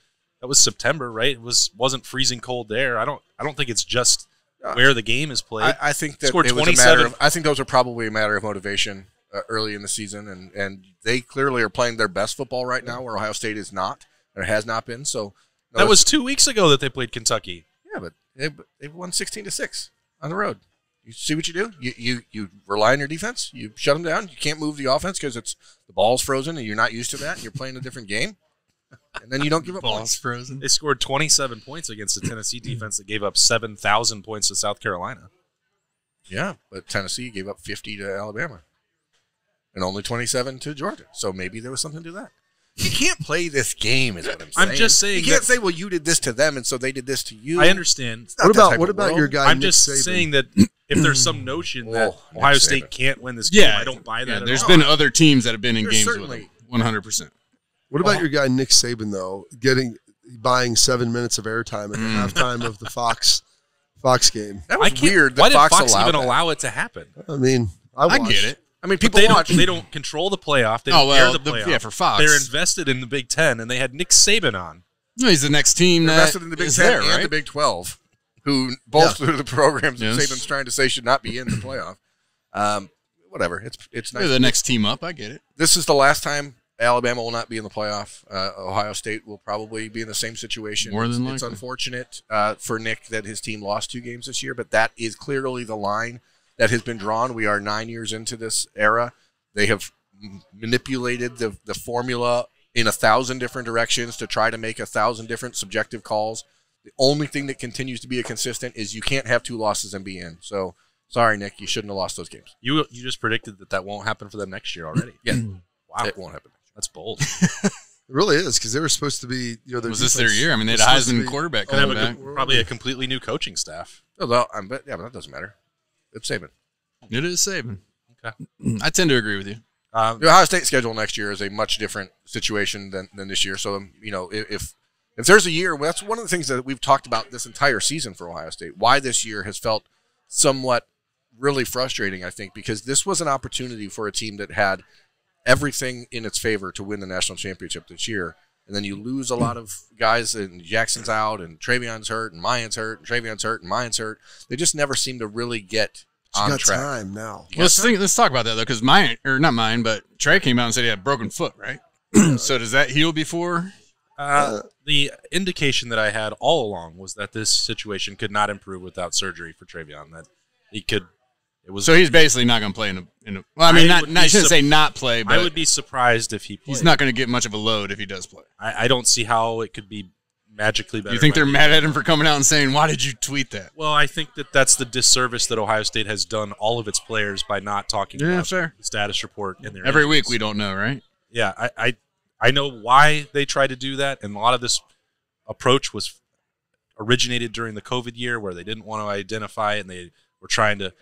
September, right? It wasn't freezing cold there. I don't think it's just where the game is played. I think that scored it was 27. I think those are probably a matter of motivation early in the season, and they clearly are playing their best football right now, where Ohio State is not or has not been. So that was 2 weeks ago that they played Kentucky. Yeah, but they won 16-6 on the road. You see what you do? You rely on your defense. You shut them down. You can't move the offense because the ball's frozen and you're not used to that. And you're playing a different game, and then you don't give up points. Frozen. They scored 27 points against the Tennessee defense that gave up 7,000 points to South Carolina. Yeah, but Tennessee gave up 50 to Alabama and only 27 to Georgia. So maybe there was something to that. You can't play this game, is what I'm saying. I'm just saying. You can't say, well, you did this to them, and so they did this to you. I understand. What about your guy, I'm Nick just Saban? saying that if there's some notion that Ohio State can't win this game, I don't buy that at there's all. been other teams that have been in games certainly with them, 100%. What about your guy, Nick Saban, though, buying 7 minutes of airtime at the halftime of the Fox game? That was weird. Why did Fox even that. allow it to happen? I mean, I get it. I mean, people they don't control the playoff. They don't air the playoff. Yeah, for Fox. They're invested in the Big Ten, and they had Nick Saban on. No, he's the next team They're that invested in the Big is Ten there, and right? the Big 12, who both through the programs that Yes. Saban's trying to say should not be in the playoff. Whatever. It's nice. They're the next team up. I get it. This is the last time Alabama will not be in the playoff. Ohio State will probably be in the same situation. More than It's likely. unfortunate for Nick that his team lost 2 games this year, but that is clearly the line that has been drawn. We are 9 years into this era. They have manipulated the formula in 1,000 different directions to try to make 1,000 different subjective calls. The only thing that continues to be a consistent is you can't have 2 losses and be in. So, sorry, Nick, you shouldn't have lost those games. You just predicted that won't happen for them next year already. Yeah. Wow. It won't happen. That's bold. It really is, because they were supposed to be. Was this their year? I mean, they had a Heisman quarterback Could have coming back. probably a completely new coaching staff. But that doesn't matter. It's Saban. It is Saban. Okay. I tend to agree with you. The Ohio State schedule next year is a much different situation than this year. So, if there's a year, that's one of the things that we've talked about this entire season for Ohio State, why this year has felt somewhat really frustrating, I think, because this was an opportunity for a team that had everything in its favor to win the national championship this year. And then you lose a lot of guys, and Jackson's out, and Travion's hurt, and Mayan's hurt, and Travion's hurt, and Mayan's hurt. They just never seem to really get on track. Time now. Let's talk about that though, because not mine, but Trey came out and said he had a broken foot, right? So does that heal before? The indication that I had all along was that this situation could not improve without surgery for Travion. That he could. It was. So he's basically not going to play in a. Well, I mean, I shouldn't say not play, but I would be surprised if he played. He's not going to get much of a load if he does play. I don't see how it could be magically better. You think they're mad at him for coming out and saying, "Why did you tweet that?" Well, I think that's the disservice that Ohio State has done all of its players by not talking about the status report in their every injuries. week. We don't know, right? Yeah, I know why they tried to do that, and a lot of this approach was originated during the COVID year where they didn't want to identify it, and they were trying to,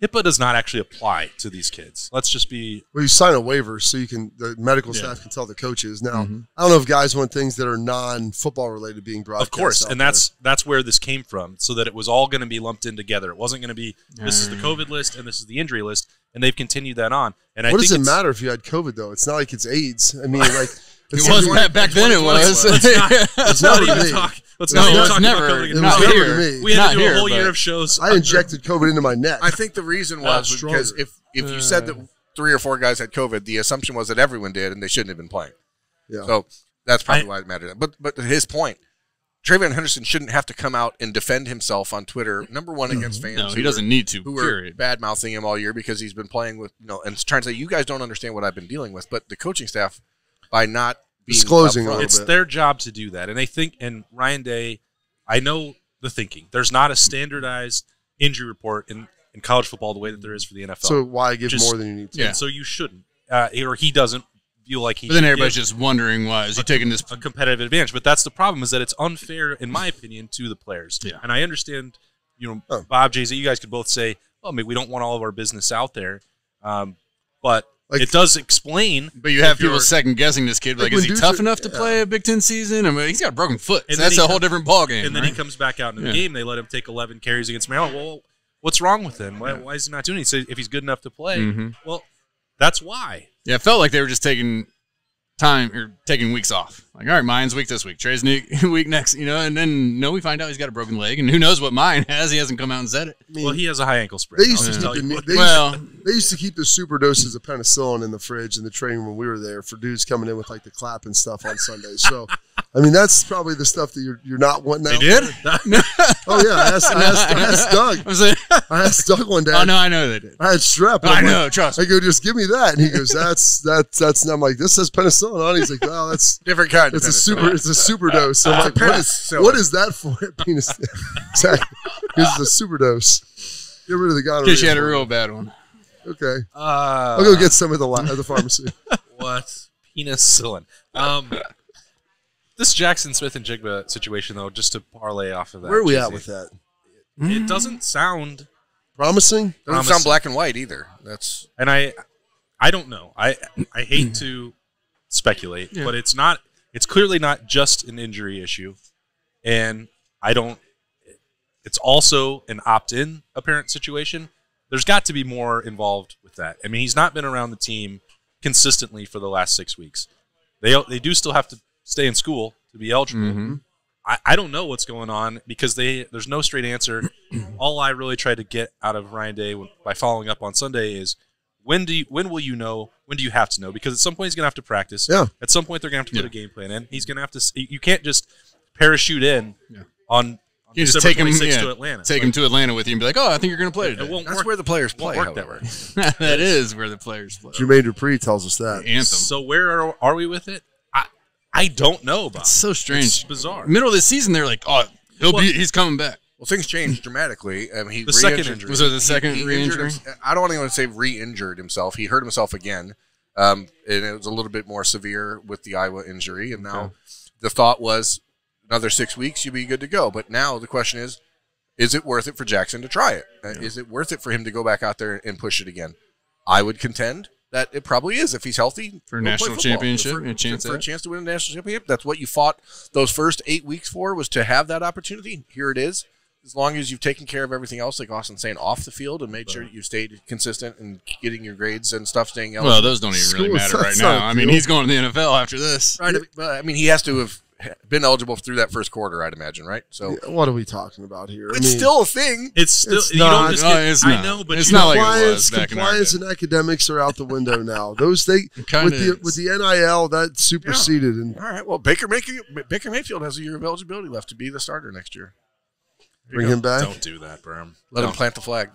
HIPAA does not actually apply to these kids. Let's just be. Well, you sign a waiver so the medical staff can tell the coaches. Now, I don't know if guys want things that are non-football related being broadcast. Of course, and that's where this came from, so that it was all going to be lumped in together. It wasn't going to be this is the COVID list and this is the injury list, and they've continued that on. And what does it matter if you had COVID though? It's not like it's AIDS. I mean, like it was back then. It was. Let's not even talk. Let's not even talk about COVID. It was never to me. We had to do a whole year of shows. I injected COVID into my neck. I think the reason was because if you said that 3 or 4 guys had COVID, the assumption was that everyone did, and they shouldn't have been playing. Yeah. So that's probably why it mattered. But to his point, Travion Henderson shouldn't have to come out and defend himself on Twitter. Number one, against fans. No, he doesn't need to. Who are bad mouthing him all year because he's been playing with and trying to say you guys don't understand what I've been dealing with. But the coaching staff, by not being disclosing, it's their job to do that, and they think. And Ryan Day, I know the thinking. There's not a standardized injury report in college football the way that there is for the NFL. So why give more than you need to? Yeah. So you shouldn't, or he doesn't feel like he. But then everybody's just wondering why is he taking this a competitive advantage? But that's the problem, is that it's unfair, in my opinion, to the players. Yeah. And I understand, Bob, Jay-Z, you guys could both say, well, maybe we don't want all of our business out there, but. It does explain. But you have people second guessing this kid. Like, is he tough enough to play a Big Ten season? I mean, he's got a broken foot. So that's a whole different ballgame. And then he comes back out in the game. They let him take 11 carries against Maryland. Well, what's wrong with him? Why is he not doing it? So if he's good enough to play, well, that's why. Yeah, it felt like they were just taking time or taking weeks off. Like, all right, mine's week this week, Trey's week next, and then we find out he's got a broken leg, and who knows what mine has. He hasn't come out and said it. Well, he has a high ankle sprain. They used to keep the super doses of penicillin in the fridge in the training room when we were there for dudes coming in with like the clap and stuff on Sundays. So, I mean, that's probably the stuff that you're not wanting out. They did? Oh yeah, I asked Doug. I asked Doug one day. Oh no, I know they did. I had strep. I know, trust me. I go, just give me that, and he goes, that's. And I'm like, this says penicillin on it. He's like, well, that's different kind. It's a super dose. So I'm like, what is that for? Penis. Exactly. This is a super dose. Get rid of the gonorrhea. In case you had a real bad one. Okay. I'll go get some at the pharmacy. What? Penicillin. This Jackson Smith and Jigba situation, though, just to parlay off of that. Where are we at with that? It doesn't sound promising. Doesn't sound black and white either. And I don't know. I hate to speculate, but it's not. It's clearly not just an injury issue, and it's also an opt-in apparent situation. There's got to be more involved with that. I mean, he's not been around the team consistently for the last 6 weeks. They do still have to stay in school to be eligible. I don't know what's going on because there's no straight answer. All I really tried to get out of Ryan Day by following up on Sunday is when will you know? When do you have to know? Because at some point he's going to have to practice. Yeah. At some point they're going to have to put a game plan in. He's going to have to. You can't just parachute in on you just take him to Atlanta. Take him to Atlanta with you and be like, oh, I think you're going to play today. It won't That's work. where the players play. Won't work that way. That is where the players play. Jermaine Dupree tells us that. Anthem. So where are we with it? I don't know, Bob. It's so strange. It's bizarre. Middle of the season, they're like, oh, he's coming back. Well, things changed dramatically. The second injury. Was it the second re-injury? I don't even want to say re-injured himself. He hurt himself again, and it was a little bit more severe with the Iowa injury. And now the thought was another 6 weeks, you'll be good to go. But now the question is it worth it for Jackson to try it? Is it worth it for him to go back out there and push it again? I would contend that it probably is if he's healthy. For a national championship, for a chance to win a national championship. That's what you fought those first 8 weeks for, was to have that opportunity. Here it is. As long as you've taken care of everything else, like Austin's saying, off the field and made sure you stayed consistent and getting your grades and stuff, staying eligible. Well, those don't even really matter right now. I mean, he's going to the NFL after this. Right. But, I mean, he has to have been eligible through that first quarter, I'd imagine, right? So what are we talking about here? It's still a thing. It's still. It's you not. don't just No, get, it's I not. know, but It's you not don't- like it was back in our compliance day. and academics are out the window now. Those with kinda the NIL that superseded. And All right. Well, Baker Mayfield has a year of eligibility left to be the starter next year. bring him back. Don't do that, Berm. Let him plant the flag.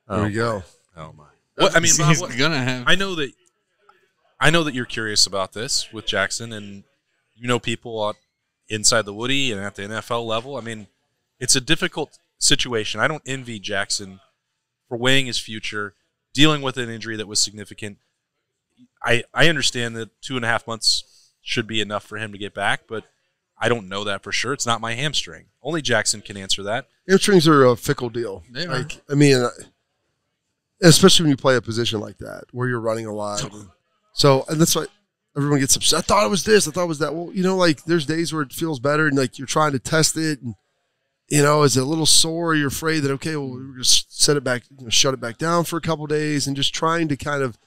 There we go. Oh my. What, I mean, Bob, he's what- gonna have. I know that you're curious about this with Jackson, and you know people inside the Woody and at the NFL level. I mean, it's a difficult situation. I don't envy Jackson for weighing his future, dealing with an injury that was significant. I understand that 2.5 months should be enough for him to get back, but I don't know that for sure. It's not my hamstring. Only Jackson can answer that. Hamstrings are a fickle deal. They are. I mean, especially when you play a position like that where you're running a lot. So, and that's why everyone gets upset. I thought it was this. I thought it was that. Well, like there's days where it feels better and like you're trying to test it and, is it a little sore? You're afraid that, okay, well, we're just set it back, shut it back down for a couple of days and just trying to kind of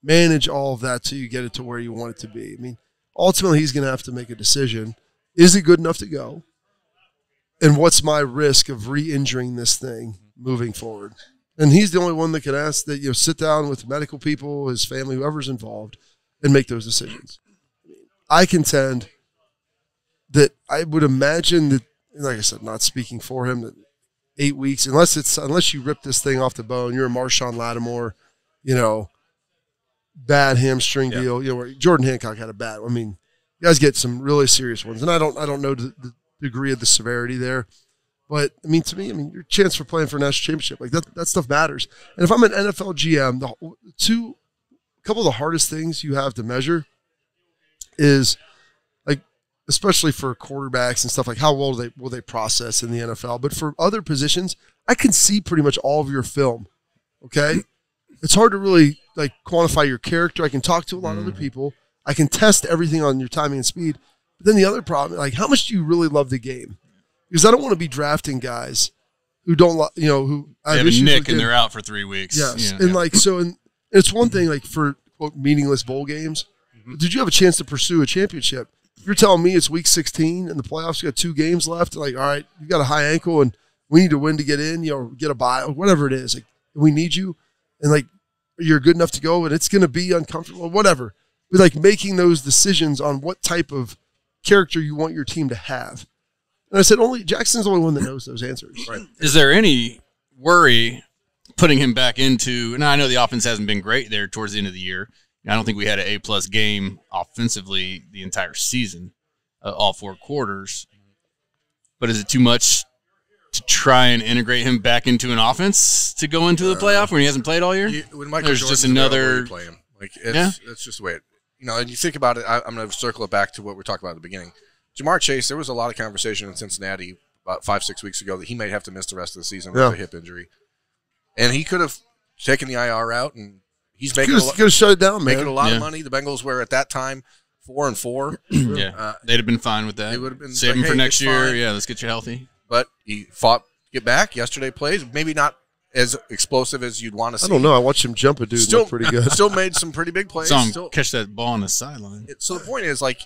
manage all of that till you get it to where you want it to be. I mean, ultimately he's going to have to make a decision. Is it good enough to go? And what's my risk of re-injuring this thing moving forward? And he's the only one that can ask that, sit down with medical people, his family, whoever's involved, and make those decisions. I contend that I would imagine that, like I said, not speaking for him, that 8 weeks, unless you rip this thing off the bone, you're a Marshawn Lattimore, bad hamstring deal. Where Jordan Hancock had a bad. I mean, you guys get some really serious ones, and I don't know the degree of the severity there. But, to me, your chance for playing for a national championship, like that stuff matters. And if I'm an NFL GM, a couple of the hardest things you have to measure is, like, especially for quarterbacks and stuff, like how well will they process in the NFL. But for other positions, I can see pretty much all of your film, okay? It's hard to really, like, quantify your character. I can talk to a lot of other people. I can test everything on your timing and speed. But then the other problem, like, how much do you really love the game? Because I don't want to be drafting guys who don't, who They have a nick and they're out for 3 weeks. Yes, and it's one thing like for quote meaningless bowl games. Did you have a chance to pursue a championship? You're telling me it's week 16 and the playoffs got 2 games left. Like, all right, you got a high ankle and we need to win to get in. Get a bye or whatever it is. Like, we need you, and like you're good enough to go, and it's going to be uncomfortable, whatever. But like making those decisions on what type of character you want your team to have. And I said, Jackson's the only one that knows those answers. Right. Is there any worry putting him back into? Now I know the offense hasn't been great there towards the end of the year. I don't think we had an A+ game offensively the entire season, all 4 quarters. But is it too much to try and integrate him back into an offense to go into the playoff when he hasn't played all year? When Michael There's Jordan's just another available, you play him. Like it's just the way it. And you think about it. I'm going to circle it back to what we talked about at the beginning. Jamar Chase, there was a lot of conversation in Cincinnati about 5-6 weeks ago that he might have to miss the rest of the season with a hip injury. And he could have taken the IR route, and he's making shut it down, man. Making a lot of money. The Bengals were at that time 4-4. They'd have been fine with that. They would have been save him for next year. Fine. Yeah, let's get you healthy. But he fought to get back. Yesterday plays, maybe not as explosive as you'd want to see. I don't know. I watched him jump a dude. Look pretty good. Still made some pretty big plays. Saw him catch that ball on the sideline. So the point is, like,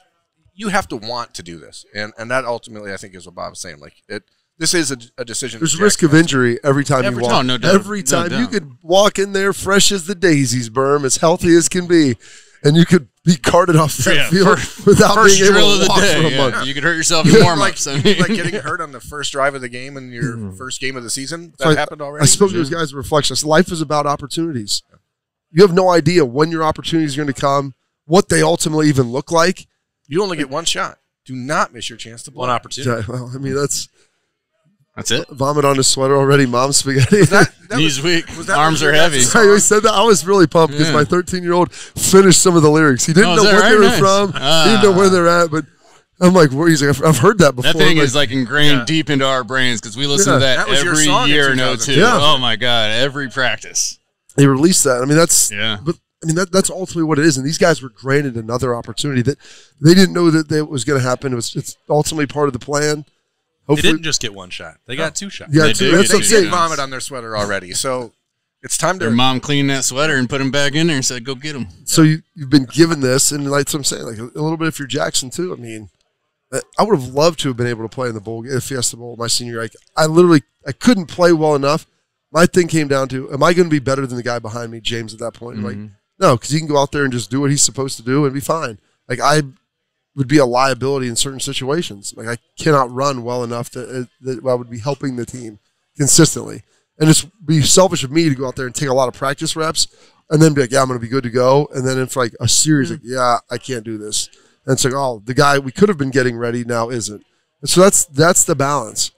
you have to want to do this, and that ultimately, I think, is what Bob's saying. Like, this is a decision. There's risk of injury every time you walk. No doubt. Every time you could walk in there fresh as the daisies, Berm, as healthy as can be, and you could be carted off that field without being able to walk for a month. You could hurt yourself in warm-ups. like getting hurt on the first drive of the game in your first game of the season. That happened already. I spoke to those guys in reflections. Life is about opportunities. You have no idea when your opportunities are going to come, what they ultimately even look like. You only get one shot. Do not miss your chance to play. One opportunity. Well, I mean, that's it. Vomit on his sweater already. Mom's spaghetti. Knees weak. Arms are heavy. I always said that. I was really pumped because my 13-year-old finished some of the lyrics. He didn't know where they were from. He didn't know where they're at, but I'm like, he's like, I've heard that before. That thing is like ingrained deep into our brains because we listen to that every year in 02. Yeah. Oh my God, every practice. They released that. I mean, that's ultimately what it is. And these guys were granted another opportunity that they didn't know that was going to happen. It's ultimately part of the plan. Hopefully, they didn't just get one shot. They got 2 shots. Yeah, they did vomit on their sweater already. So it's time to. Their mom cleaned that sweater and put him back in there and said, "Go get him." So you've been given this, and like I'm saying, like a little bit if you're Jackson too. I mean, I would have loved to have been able to play in the Fiesta Bowl my senior year. I couldn't play well enough. My thing came down to, am I going to be better than the guy behind me, James, at that point? Like, no, because he can go out there and just do what he's supposed to do and be fine. Like, I would be a liability in certain situations. Like, I cannot run well enough that I would be helping the team consistently. And it's be selfish of me to go out there and take a lot of practice reps and then be like, yeah, I'm going to be good to go. And then it's like a series, like, yeah, I can't do this. And it's like, oh, the guy we could have been getting ready now isn't. And so that's the balance.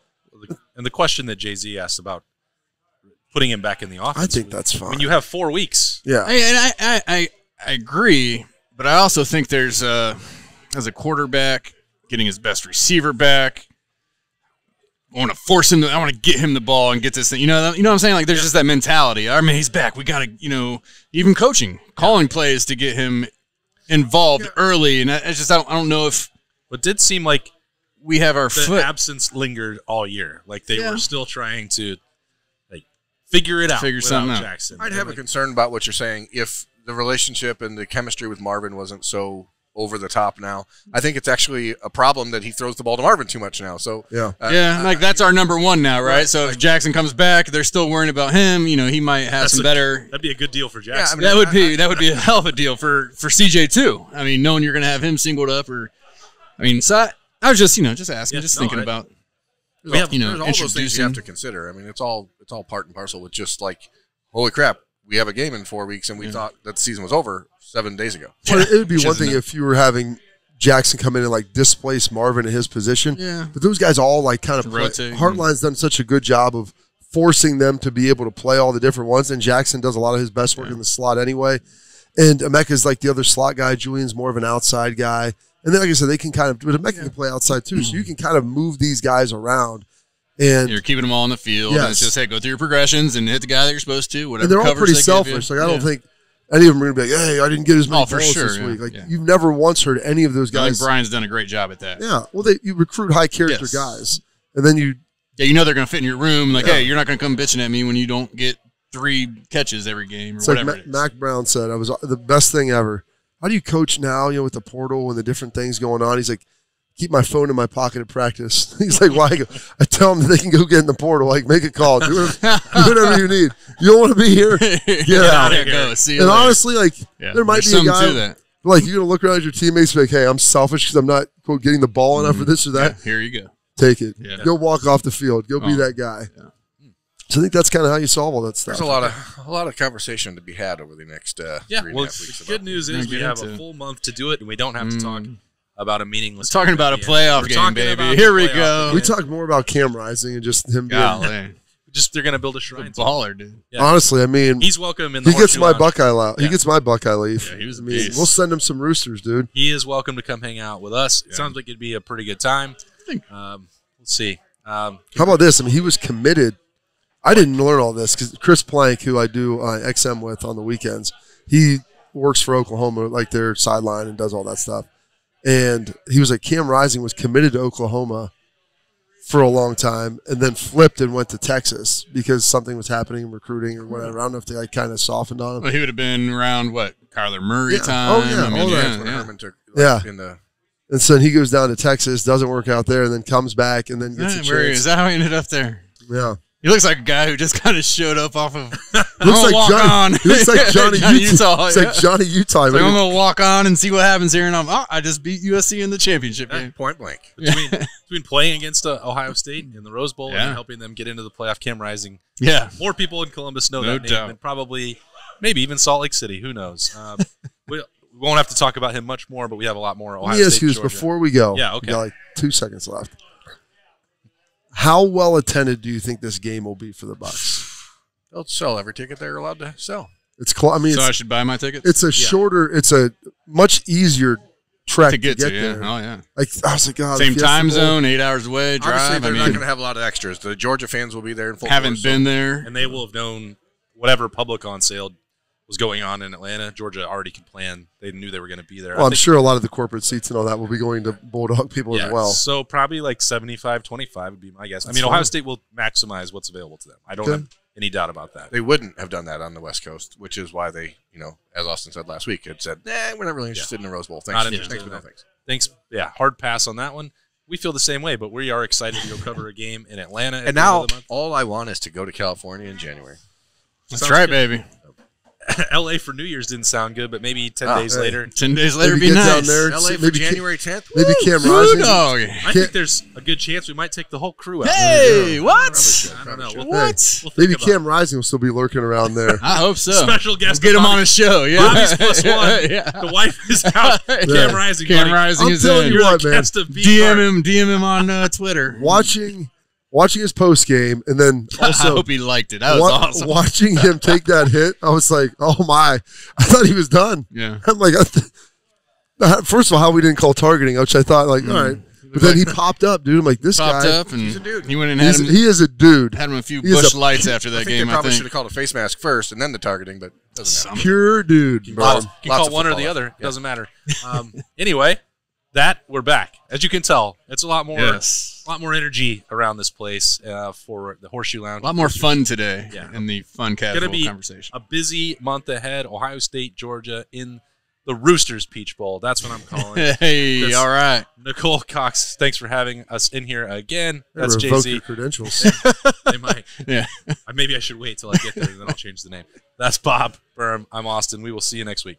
And the question that Jay-Z asked about putting him back in the offense. I think that's fine. When you have 4 weeks. Yeah. I agree, but I also think there's as a quarterback, getting his best receiver back. I want to force him. I want to get him the ball and get this thing. You know what I'm saying? Like, there's just that mentality. I mean, he's back. We got to, even coaching, calling plays to get him involved early. And I don't know if. It did seem like we have our the absence lingered all year. Like, they were still trying to figure it out. Figure something out. Jackson. I'd have a concern about what you're saying if the relationship and the chemistry with Marvin wasn't so over the top now. I think it's actually a problem that he throws the ball to Marvin too much now. So like that's our number one now, right? So if Jackson comes back, they're still worrying about him. He might have some better. That'd be a good deal for Jackson. Yeah, that would be a hell of a deal for CJ too. I mean, knowing you're going to have him singled up, so I was just asking, thinking about. There's all those things you have to consider. I mean, it's all part and parcel with just like, holy crap, we have a game in 4 weeks, and we thought that the season was over 7 days ago. Well, it would be one thing if you were having Jackson come in and like displace Marvin in his position. Yeah. But those guys all like kind of rotate. Hartline's done such a good job of forcing them to be able to play all the different ones, and Jackson does a lot of his best work in the slot anyway. And Emeka's like the other slot guy. Julian's more of an outside guy. And then, like I said, they can kind of, but Emeka can play outside too, so you can kind of move these guys around. And you're keeping them all on the field. Yes. And it's just, hey, go through your progressions and hit the guy that you're supposed to. Whatever. And they're all pretty selfish. Like, I don't think any of them are going to be like, hey, I didn't get as many balls this week. Like, you've never once heard any of those guys. I think Brian's done a great job at that. Yeah. Well, you recruit high character guys, and then you. Yeah, they're going to fit in your room. Like, hey, you're not going to come bitching at me when you don't get 3 catches every game or it's whatever. Like Mac Brown said, I was the best thing ever. How do you coach now, with the portal and the different things going on? He's like, keep my phone in my pocket at practice. He's like, why? I tell them that they can go get in the portal, like make a call, do whatever you need. You don't want to be here? Get out of here. Go. See you and later. Honestly, like there might be a guy to that. Like you're gonna look around at your teammates and be like, hey, I'm selfish because I'm not quote getting the ball enough for this or that. Yeah, here you go. Take it. Yeah. Go walk off the field. Go be that guy. Yeah. So I think that's kind of how you solve all that stuff. There's a lot of conversation to be had over the next 3.5 weeks. The good news is we have a full month to do it, and we don't have to talk about a meaningless. We're talking about a playoff game, baby. Here we go. We talk more about Cam Rising and just him being. They're gonna build a shrine. Baller, dude. Yeah. Honestly, I mean, he's welcome in the. He gets my Buckeye leaf. He gets my Buckeye leaf. Yeah, he was we'll send him some roosters, dude. He is welcome to come hang out with us. It sounds like it'd be a pretty good time. Let's see. How about this? I mean, he was committed. I didn't learn all this because Chris Plank, who I do XM with on the weekends, he works for Oklahoma, like their sideline, and does all that stuff. And he was like, Cam Rising was committed to Oklahoma for a long time and then flipped and went to Texas because something was happening in recruiting or whatever. I don't know if they kind of softened on him. Well, he would have been around, Kyler Murray time? Oh, yeah. I mean, all that. And so he goes down to Texas, doesn't work out there, and then comes back and then gets a chance. Is that how he ended up there? Yeah. He looks like a guy who just kind of showed up off of. He looks like Johnny Utah. It's like Johnny Utah. I'm going to walk on and see what happens here, and I just beat USC in the championship game. Point blank. Between playing against Ohio State in the Rose Bowl and helping them get into the playoff, Cam Rising. Yeah. More people in Columbus know that name than probably, maybe even Salt Lake City. Who knows? We won't have to talk about him much more, but we have a lot more Ohio State. Yes, before we go. Yeah, okay. We got like 2 seconds left. How well attended do you think this game will be for the Bucs? They'll sell every ticket they're allowed to sell. I should buy my ticket. It's a shorter. It's a much easier trek to get there. Oh yeah. Like I was like, God, same time zone, 8 hours away. Drive. Obviously, they're not going to have a lot of extras. The Georgia fans will be there in full. Haven't been there, and they will have known whatever public on sale was going on in Atlanta. Georgia already could plan. They knew they were going to be there. Well, I'm sure a lot of the corporate seats and all that will be going to Bulldog people as well. So probably like 75-25 would be my guess. Ohio State will maximize what's available to them. I don't have any doubt about that. They wouldn't have done that on the West Coast, which is why they, as Austin said last week, had said, we're not really interested in the Rose Bowl. Thanks. Not interested. No thanks. thanks. Yeah, hard pass on that one. We feel the same way, but we are excited to go cover a game in Atlanta. And now all I want is to go to California in January. That's right, baby. LA for New Year's didn't sound good, but maybe 10 days later. 10 days later would be get nice. down there, LA for maybe January 10th? Maybe Cam Rising. I think there's a good chance we might take the whole crew out. Hey, what? I don't know. What? We'll Maybe think Cam Rising will still be lurking around there. I hope so. Special guest. Get him on a show. Yeah. Bobby's plus one. Yeah. The wife is out. Cam Rising. Cam buddy. Rising I'm is telling in. you what, man. DM him on Twitter. Watching his post game, and then also I hope he liked it. That was awesome. Watching him take that hit, I was like, "Oh my!" I thought he was done. Yeah. I'm like, first of all, how we didn't call targeting, which I thought, like, all right, but then he popped up, dude. I'm like, this Popped guy, up and he's a dude. He went and had him. he is a dude. Had him a few He is bush a- lights after that game. They probably should have called a face mask first and then the targeting, but it doesn't matter. Pure dude. You bro. can call one or the other. It doesn't matter. Anyway, we're back. As you can tell, it's a lot more energy around this place for the Horseshoe Lounge. A lot more fun today Yeah. in the fun casual Going to be conversation. a busy month ahead. Ohio State, Georgia in the Roosters Peach Bowl. That's what I'm calling it. Hey, all right. Nicole Cox, thanks for having us in here again. They That's revoke JC. your credentials. They might. Yeah. Maybe I should wait till I get there, and then I'll change the name. That's Bob. I'm Austin. We will see you next week.